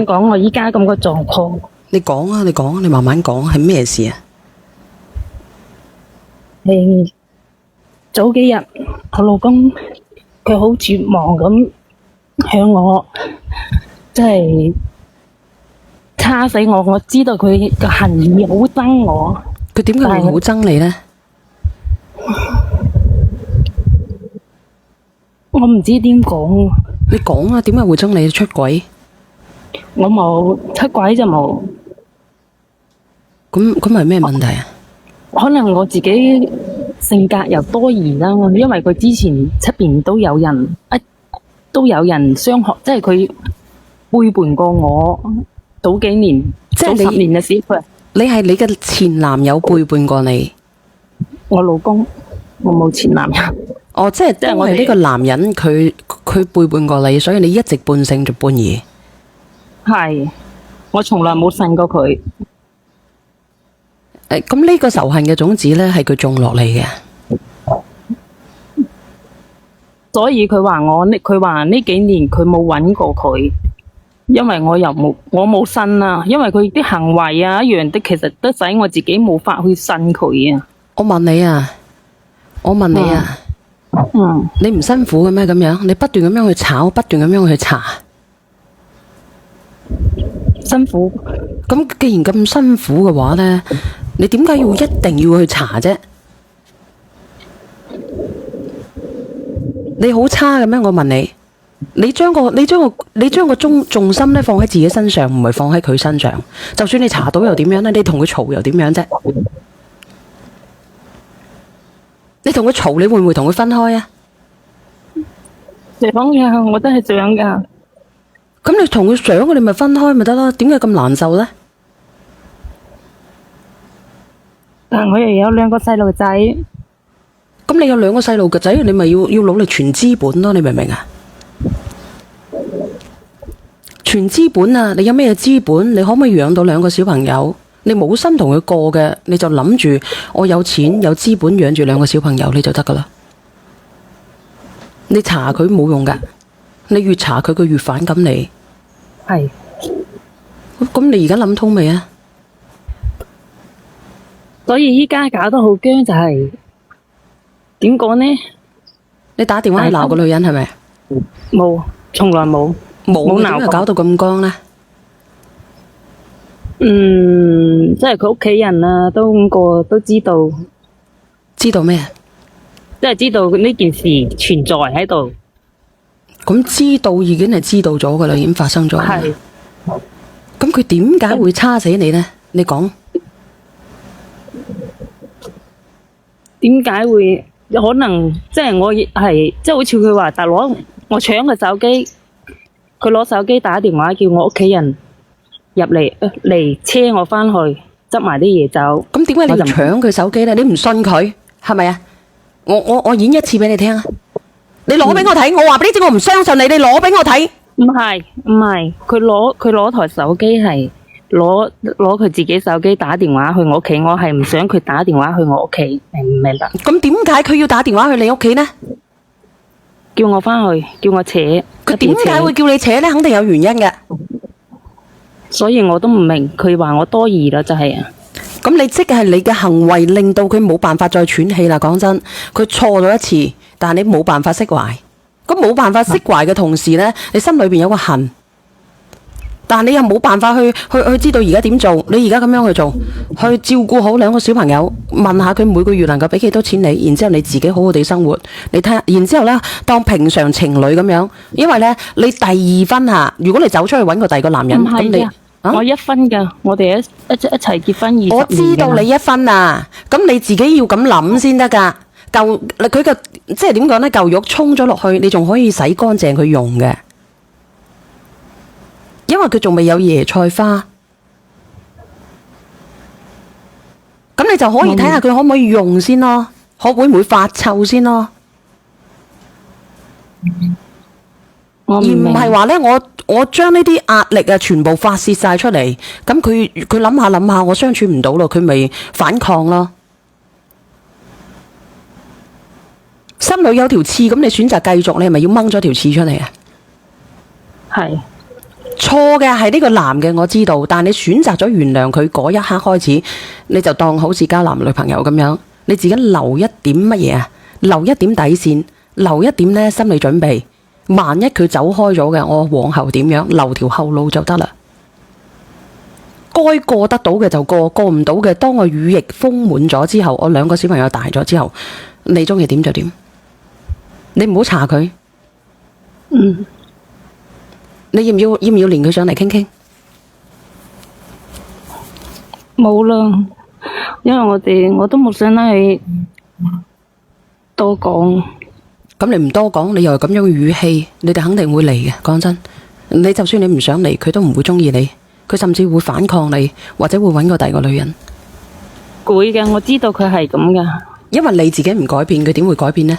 想講我依家咁個狀況。你講啊，你慢慢講，係咩事啊？早幾日我老公佢好絕望咁向我，即係叉死我。我知道佢個恨意好憎我。佢點解會好憎你呢？我唔知點講。你講啊，點解會憎你出軌？我冇出軌就冇。咁係咩問題啊？可能我自己性格又多疑啦，因為佢之前出邊都有人傷害，即係佢背叛過我早幾年，即係早10年嘅事。你係你嘅前男友背叛過你？我老公，我冇前男友。哦，即係我哋呢個男人佢背叛過你，所以你一直半信就半疑。係，我從來冇信過佢。咁呢個仇恨嘅種子呢，係佢種落嚟嘅。所以佢話呢幾年佢冇揾過佢，因為我冇信啊，因為佢啲行為啊一樣的，其實都使我自己冇法去信佢啊。我問你啊，你唔辛苦嘅咩？咁樣你不斷咁樣去炒，不斷咁樣去查，辛苦。咁既然咁辛苦嘅話呢，你點解一定要去查啫？你好差嘅咩？我問你，你將個重心咧放喺自己身上，唔係放喺佢身上。就算你查到又點樣呢？你同佢嘈又點樣啫？你同佢嘈，你會唔會同佢分開啊？想噶，我都係想噶。咁你同佢想嘅，你咪分開咪得咯？點解咁難受呢？但我又有2個細路仔。咁你有2個細路嘅仔，你咪要努力存資本咯？你明唔明啊？存資本啊！你有咩資本？你可唔可以養到2個小朋友？你冇心同佢過嘅，你就諗住我有錢有資本養住2個小朋友，你就得噶啦。你查佢冇用噶，你越查佢，佢越反感你。係。咁你而家諗通未啊？所以依家搞得好驚，就係點講呢？你打電話去鬧個女人係咪？冇，從來冇鬧過。搞到咁僵呢？即係佢屋企人啊，都知道。知道咩？即係知道呢件事存在喺度。咁知道已經係知道咗噶啦，已經發生咗。係。咁佢點解會叉死你呢？你講。點解會可能即係我係即係好似佢話，大佬我搶佢手機，佢攞手機打電話叫我屋企人入嚟車我返去，執埋啲嘢走。咁點解你就搶佢手機呢？你唔信佢係咪啊？我演一次俾你聽啊！你攞俾我睇，我話俾你知，我唔相信你，你攞俾我睇。唔係，佢攞台手機係攞佢自己手機打電話去我屋企，我係唔想佢打電話去我屋企，明唔明白？咁點解佢要打電話去你屋企呢？叫我返去，叫我扯。佢點解會叫你扯呢？肯定有原因嘅。所以我都唔明，佢話我多疑啦，就係啊。咁你即係你嘅行為令到佢冇辦法再喘氣啦。講真，佢錯咗一次，但係你冇辦法釋懷。咁冇辦法釋懷嘅同時呢，你心裏邊有個恨，但係你又冇辦法去知道而家點做。你而家咁樣去做，去照顧好2個小朋友，問下佢每個月能夠俾幾多錢你，然之後你自己好好地生活。你睇下，然之後呢，當平常情侶咁樣。因為呢，你第2婚啊，如果你走出去揾個第2個男人，咁你。我1婚噶，我哋一齊結婚20年。我知道你1婚啊，咁你自己要咁諗先得噶。佢嘅即係點講呢？舊肉沖咗落去，你仲可以洗乾淨佢用嘅，因為佢仲未有椰菜花。咁你就可以睇下佢可唔可以用先咯，會唔會發臭先咯？而唔係話呢，我將呢啲壓力啊全部發泄晒出嚟，咁佢諗下，我相處唔到咯，佢咪反抗咯。心裏有條刺，咁你選擇繼續，你係咪要掹咗條刺出嚟啊？係。錯嘅係呢個男嘅，我知道，但係你選擇咗原諒佢嗰一刻開始，你就當好似交男女朋友咁樣，你自己留一點乜嘢啊？留一點底線，留一點呢心理準備。萬一佢走開咗嘅，我往後點樣？留條後路就得啦。該過得到嘅就過，過唔到嘅，當我羽翼豐滿咗之後，我兩個小朋友大咗之後，你中意點就點，你唔好查佢。嗯，你要唔要連佢上嚟傾傾？冇啦，因為我都冇想得去多講。咁你唔多講，你又係咁樣嘅語氣，你哋肯定會嚟嘅。講真，你就算你唔想嚟，佢都唔會中意你，佢甚至會反抗你，或者會揾個第二個女人。會嘅，我知道佢係咁噶。因為你自己唔改變，佢點會改變呢？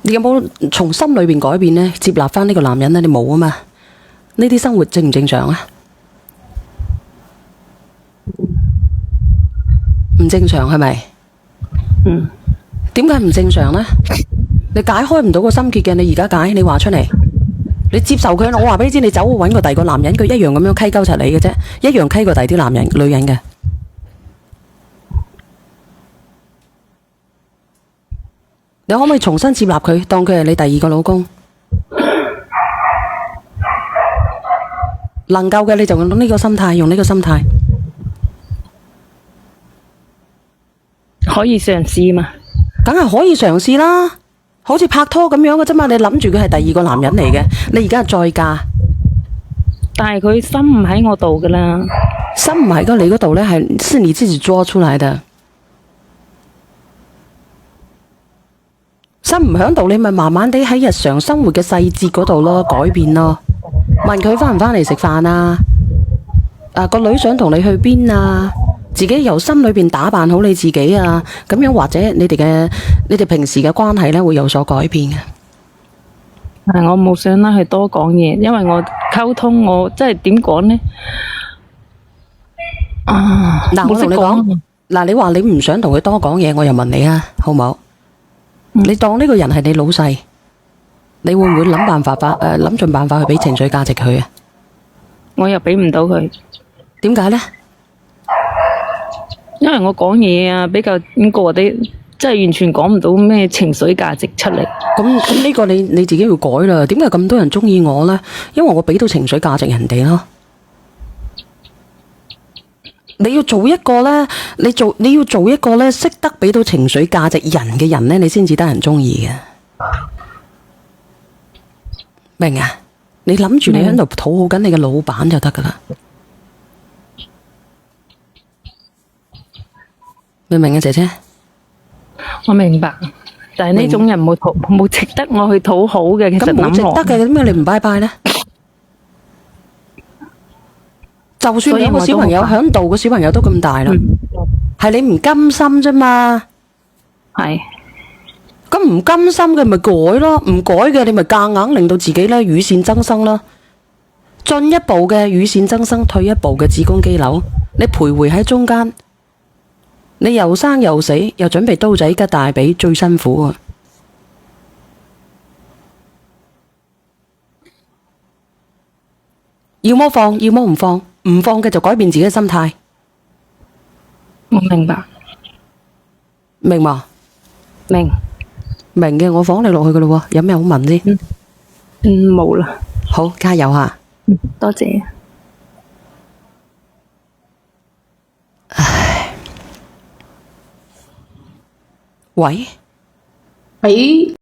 你有冇從心裏邊改變呢？接納翻呢個男人呢？你冇啊嘛？呢啲生活正唔正常啊？唔正常係咪？嗯。點解唔正常呢？你解開唔到個心結嘅，你而家解，你話出嚟，你接受佢，我話俾你知，你走去揾個第二個男人，佢一樣咁樣溪鳩柒你嘅啫，一樣溪過第二啲男人女人嘅。你可唔可以重新接納佢，當佢係你第二個老公？能夠嘅你就用呢個心態，用呢個心態，可以嘗試嘛？梗係可以嘗試啦，好似拍拖咁樣嘅啫嘛。你諗住佢係第二個男人嚟嘅，你而家係再嫁，但係佢心唔喺我度噶啦。心唔喺你嗰度呢，係你自己作出嚟嘅。心唔喺度，你咪慢慢地喺日常生活嘅細節嗰度咯，改變咯。問佢返唔返嚟食飯啊？個女想同你去邊啊？自己由心裏邊打扮好你自己啊，咁樣或者你哋平時嘅關係呢會有所改變嘅。但係我冇想得去多講嘢，因為我溝通我即係點講呢？嗱，我同你講，嗱，你話你唔想同佢多講嘢，我又問你啊，好唔好？你當呢個人係你老細，你會唔會諗盡辦法去俾情緒價值佢啊？我又俾唔到佢，點解呢？因為我講嘢啊比較點過啲，即係完全講唔到咩情緒價值出嚟。咁呢個你自己要改啦。點解咁多人中意我呢？因為我俾到情緒價值人哋咯。你要做一個呢，你要做一個呢，識得俾到情緒價值人嘅人呢，你先至得人中意嘅。明啊？你諗住你喺度討好緊你嘅老闆就得噶啦。明唔明啊，姐姐？我明白，但係呢種人冇值得我去討好嘅。其實咁冇值得嘅，點解你唔拜拜呢？就算你個小朋友響度，個小朋友都咁大啦，係你唔甘心啫嘛。係。咁唔甘心嘅咪改咯，唔改嘅你咪夾硬令到自己呢乳腺增生咯。進一步嘅乳腺增生，退一步嘅子宮肌瘤，你徘徊喺中間，你又生又死，又準備刀仔吉大髀，最辛苦啊！要麼放，要麼唔放，唔放嘅就改變自己嘅心態。我明白，明嘛？明嘅，我放你落去噶咯喎，有咩好問先？冇啦。好，加油吓！多謝。唉，喂。喂。